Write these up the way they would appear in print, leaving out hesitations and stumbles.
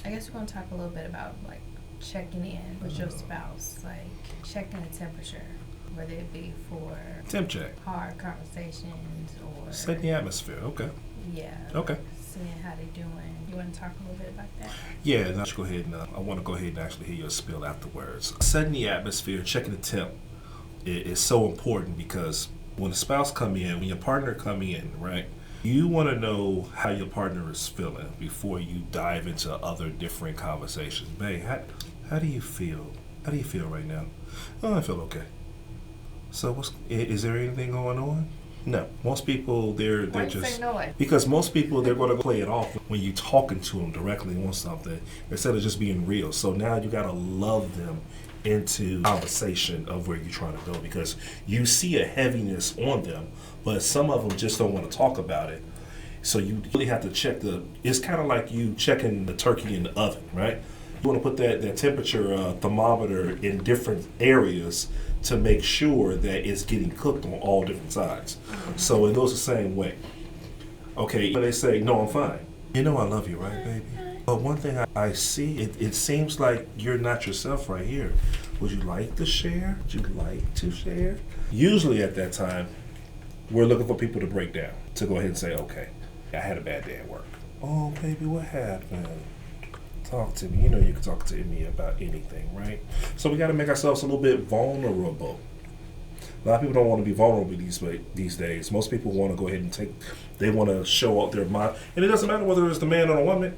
I guess we're going to talk a little bit about like checking in with your spouse, like checking the temperature, whether it be for Temp check. hard conversations or Set the atmosphere. Okay. yeah, Okay. seeing how they doing. You want to talk a little bit about that? Yeah, let's go ahead and I want to go ahead and actually hear your spill afterwards. Setting the atmosphere, checking the temp is so important because when a spouse come in, when your partner come in, right, you want to know how your partner is feeling before you dive into other different conversations. Babe, how do you feel? How do you feel right now? Oh, I feel okay. So is there anything going on? No. Most people, they're Why you just say no way? because most people they're going to play it off when you talking to them directly on something instead of just being real. So now you got to love them into conversation of where you're trying to go because you see a heaviness on them, but some of them just don't want to talk about it. So you really have to check it's kind of like you checking the turkey in the oven, right? You want to put that temperature thermometer in different areas to make sure that it's getting cooked on all different sides. So it goes the same way. Okay, when they say, no, I'm fine. You know I love you, right, baby? But one thing I see, it seems like you're not yourself right here. Would you like to share? Would you like to share? Usually at that time, we're looking for people to break down, to go ahead and say, okay, I had a bad day at work. Oh, baby, what happened? Talk to me. You know you can talk to me about anything, right? So we got to make ourselves a little bit vulnerable. A lot of people don't want to be vulnerable these days. Most people want to go ahead and they want to show out their mind. And it doesn't matter whether it's the man or the woman.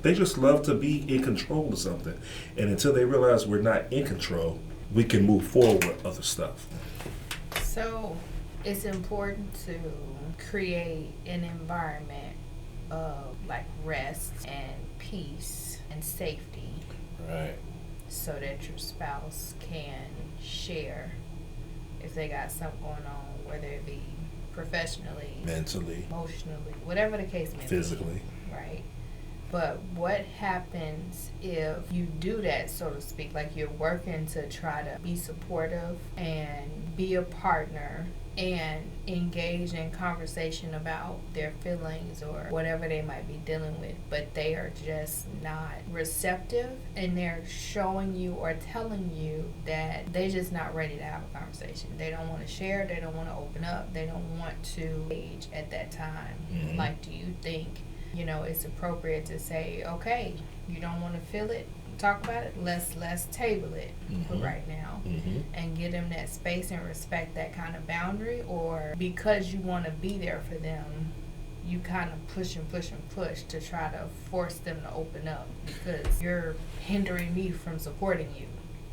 They just love to be in control of something. And until they realize we're not in control, we can move forward with other stuff. So it's important to create an environment of like rest and peace and safety, Right. so that your spouse can share if they got something going on, whether it be professionally, Mentally, emotionally, whatever the case may physically. be, right? But what happens if you do that, so to speak, like you're working to try to be supportive and be a partner and engage in conversation about their feelings or whatever they might be dealing with, but they are just not receptive and they're showing you or telling you that they're just not ready to have a conversation. They don't want to share, they don't want to open up, they don't want to engage at that time. Mm-hmm. Like, do you think, it's appropriate to say, okay, you don't want to feel it, talk about it, let's table it for right now, and give them that space and respect that kind of boundary? Or because you want to be there for them, you kind of push and push and push to try to force them to open up because you're hindering me from supporting you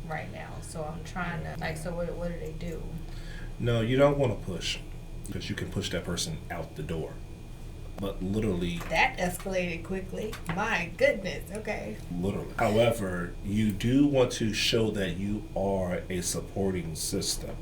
right now. So I'm trying to, so what do they do? No, you don't want to push because you can push that person out the door. But literally, that escalated quickly. My goodness. Okay. Literally. However, you do want to show that you are a supporting system.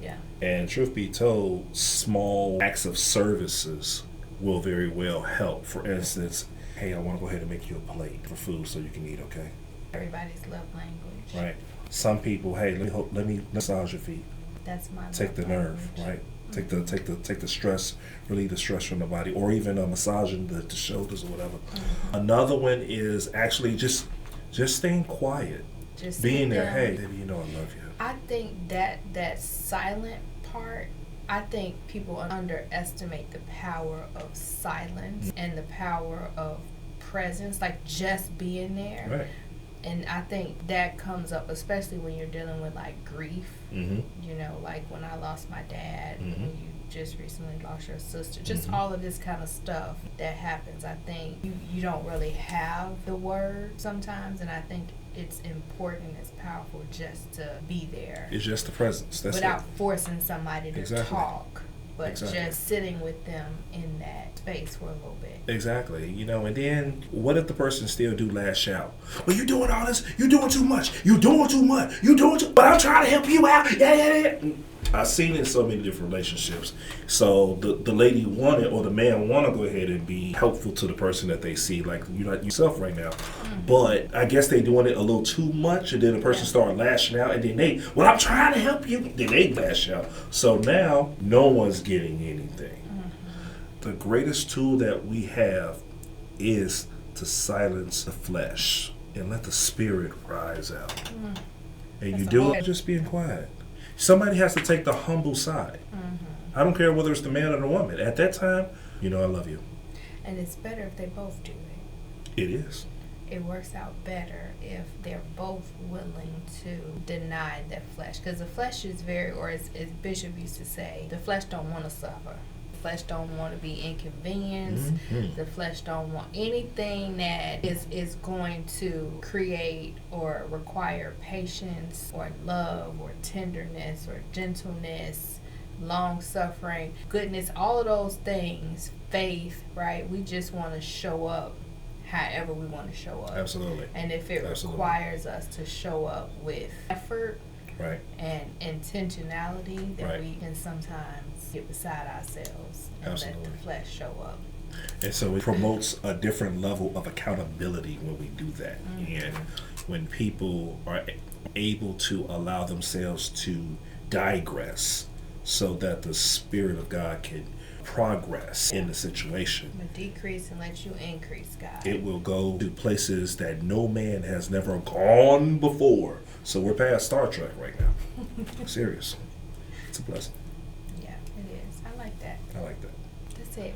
Yeah. And truth be told, small acts of services will very well help. For instance, hey, I want to go ahead and make you a plate for food so you can eat, okay? Everybody's love language. Right. Some people, hey, let me massage your feet. That's my Take the nerve, right? Take the stress, relieve the stress from the body, or even massaging the shoulders or whatever. Another one is actually just staying quiet, just being there. Hey, baby, I love you. I think that silent part. I think people underestimate the power of silence and the power of presence, like just being there. Right. And I think that comes up, especially when you're dealing with like grief. Like when I lost my dad, when you just recently lost your sister, just all of this kind of stuff that happens. I think you don't really have the word sometimes, and I think it's important, it's powerful just to be there. It's just the presence. That's without it. Forcing somebody to talk. But Exactly. Just sitting with them in that space for a little bit. Exactly. And then what if the person still do lash out? Well, you doing all this? You doing too much. You doing too much. But I'm trying to help you out. Yeah. I've seen it in so many different relationships. So the lady wanted, or the man want to go ahead and be helpful to the person that they see, like you're not yourself right now. But I guess they doing it a little too much, and then the person start lashing out, and then I'm trying to help you. Then they lash out. So now no one's getting anything. The greatest tool that we have is to silence the flesh and let the spirit rise out. And That's you do hard. it just being quiet. Somebody has to take the humble side. I don't care whether it's the man or the woman. At that time, I love you. And it's better if they both do it. It is. It works out better if they're both willing to deny their flesh. Because the flesh is or as Bishop used to say, the flesh don't want to suffer. The flesh don't want to be inconvenienced. The flesh don't want anything that is going to create or require patience or love or tenderness or gentleness, long suffering, goodness, all of those things, faith, right? We just want to show up however we want to show up. Absolutely. And if it requires us to show up with effort Right. and intentionality, then Right. we can sometimes get beside ourselves and Absolutely. let the flesh show up. And so it promotes a different level of accountability when we do that. And when people are able to allow themselves to digress so that the Spirit of God can progress in the situation. But decrease and let you increase, God. It will go to places that no man has never gone before. So we're past Star Trek right now. Serious. It's a blessing. Yeah, it is. I like that. I like that. That's it.